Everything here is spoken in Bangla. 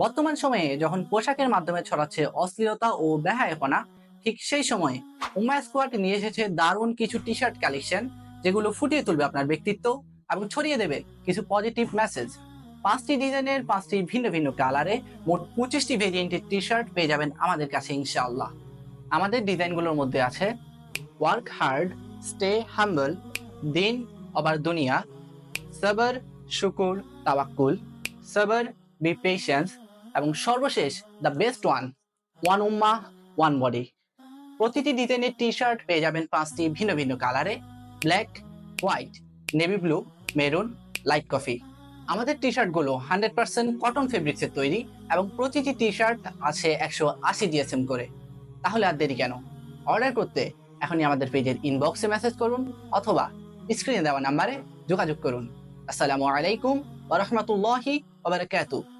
বর্তমান সময়ে যখন পোশাকের মাধ্যমে ছড়াচ্ছে অশ্লীলতা ও বেহায়াপনা, ঠিক সেই সময় উম্মা স্কোয়াড নিয়ে এসেছে দারুণ কিছু টি শার্ট কালেকশন, যেগুলো ফুটিয়ে তুলবে আপনার ব্যক্তিত্ব এবং ছড়িয়ে দেবে কিছু পজিটিভ মেসেজ। 5টি ডিজাইনের 5টি ভিন্ন ভিন্ন কালারে মোট 25টি ভেরিয়েন্টের টি শার্ট পেয়ে যাবেন আমাদের কাছে ইনশাআল্লাহ। আমাদের ডিজাইনগুলোর মধ্যে আছে ওয়ার্ক হার্ড, স্টে হাম্বল, দিন আবার দুনিয়া, সবর, শুকুর, তাওয়াক্কুল, সবর, বি পেশেন্স, এবং সর্বশেষ দ্য বেস্ট ওয়ান, ওয়ান উম্মাহ ওয়ান বডি। প্রতিটি ডিজাইনের টি শার্ট পেয়ে যাবেন 5টি ভিন্ন ভিন্ন কালারে: black, white, navy blue, maroon, light coffee. আমাদের টি শার্টগুলো 100% কটন ফেব্রিক্সের তৈরি এবং প্রতিটি টি শার্ট আছে 180 জিএসএম করে। তাহলে আর দেরি কেন? অর্ডার করতে এখনই আমাদের পেজের ইনবক্সে মেসেজ করুন অথবা স্ক্রিনে দেওয়া নাম্বারে যোগাযোগ করুন। আসসালামু আলাইকুম ওয়া রাহমাতুল্লাহি ওয়া বারাকাতুহু।